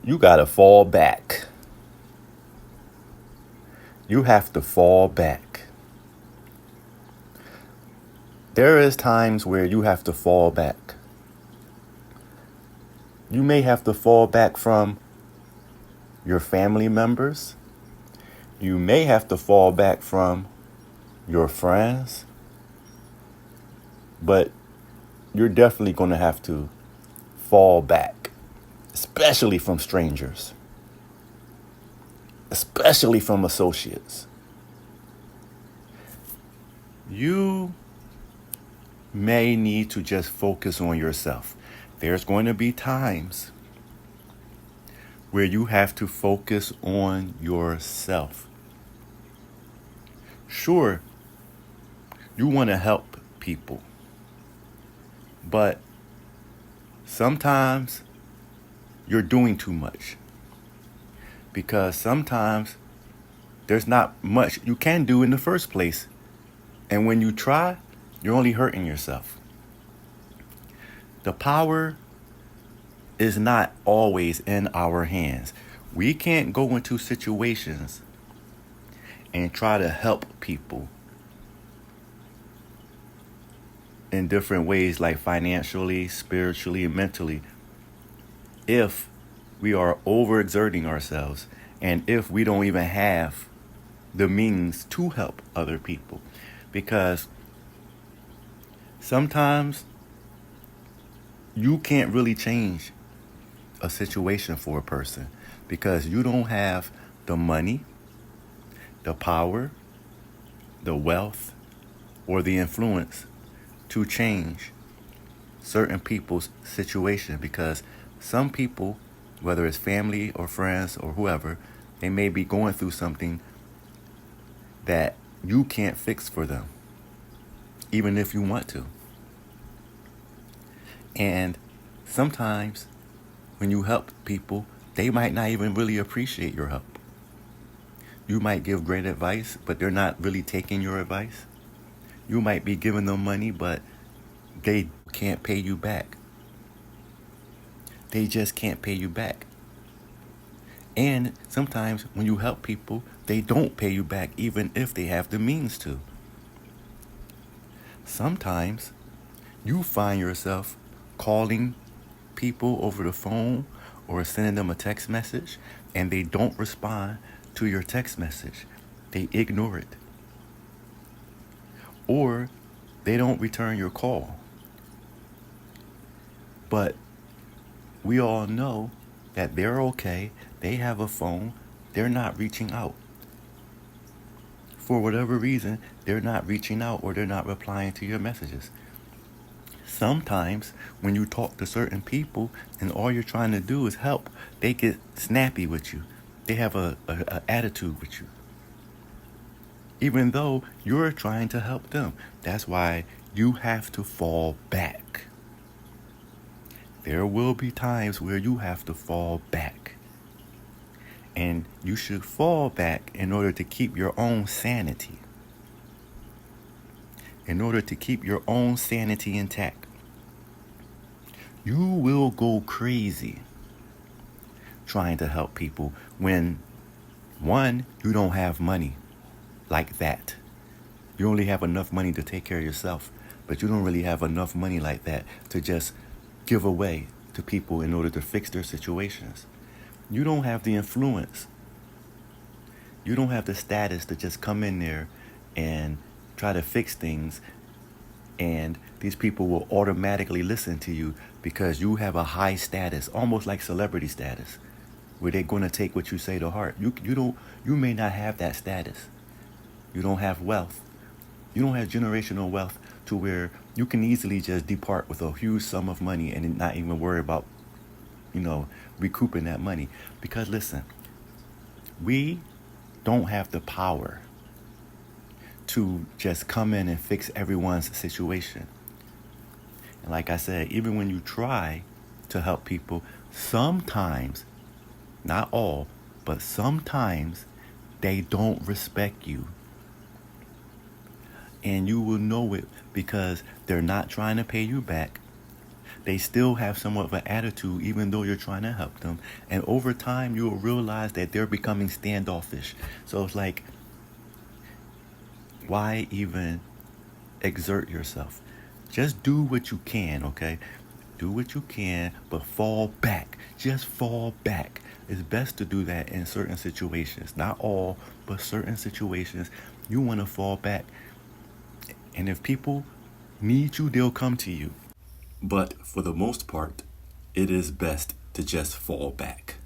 You gotta fall back. You have to fall back. There is times where you have to fall back. You may have to fall back from your family members. You may have to fall back from your friends. But you're definitely going to have to fall back, especially from strangers, especially from associates. You may need to just focus on yourself. There's going to be times where you have to focus on yourself. Sure, you want to help people, but sometimes you're doing too much, because sometimes there's not much you can do in the first place. And when you try, you're only hurting yourself. The power is not always in our hands. We can't go into situations and try to help people in different ways, like financially, spiritually, and mentally, if we are overexerting ourselves and if we don't even have the means to help other people. Because sometimes you can't really change a situation for a person because you don't have the money, the power, the wealth, or the influence to change certain people's situation. Because some people, whether it's family or friends or whoever, they may be going through something that you can't fix for them, even if you want to. And sometimes when you help people, they might not even really appreciate your help. You might give great advice, but they're not really taking your advice. You might be giving them money, but they can't pay you back. They just can't pay you back. And sometimes when you help people, they don't pay you back even if they have the means to. Sometimes you find yourself calling people over the phone or sending them a text message and they don't respond to your text message. They ignore it. Or they don't return your call. But we all know that they're okay. They have a phone. They're not reaching out. For whatever reason, they're not reaching out or they're not replying to your messages. Sometimes when you talk to certain people and all you're trying to do is help, they get snappy with you. They have a attitude with you, even though you're trying to help them. That's why you have to fall back. There will be times where you have to fall back. And you should fall back in order to keep your own sanity. In order to keep your own sanity intact. You will go crazy trying to help people when, one, you don't have money like that. You only have enough money to take care of yourself, but you don't really have enough money like that to just give away to people in order to fix their situations. You don't have the influence. You don't have the status to just come in there and try to fix things, and these people will automatically listen to you because you have a high status, almost like celebrity status, where they're going to take what you say to heart. You may not have that status. You don't have wealth. You don't have generational wealth to where you can easily just depart with a huge sum of money and not even worry about, recouping that money. Because listen, we don't have the power to just come in and fix everyone's situation. And like I said, even when you try to help people, sometimes, not all, but sometimes they don't respect you. And you will know it because they're not trying to pay you back. they still have somewhat of an attitude even though you're trying to help them. And over time, you'll realize that they're becoming standoffish. So it's like, why even exert yourself? Just do what you can, okay? Do what you can, but fall back. Just fall back. It's best to do that in certain situations. Not all, but certain situations. You want to fall back. And if people need you, they'll come to you. But for the most part, it is best to just fall back.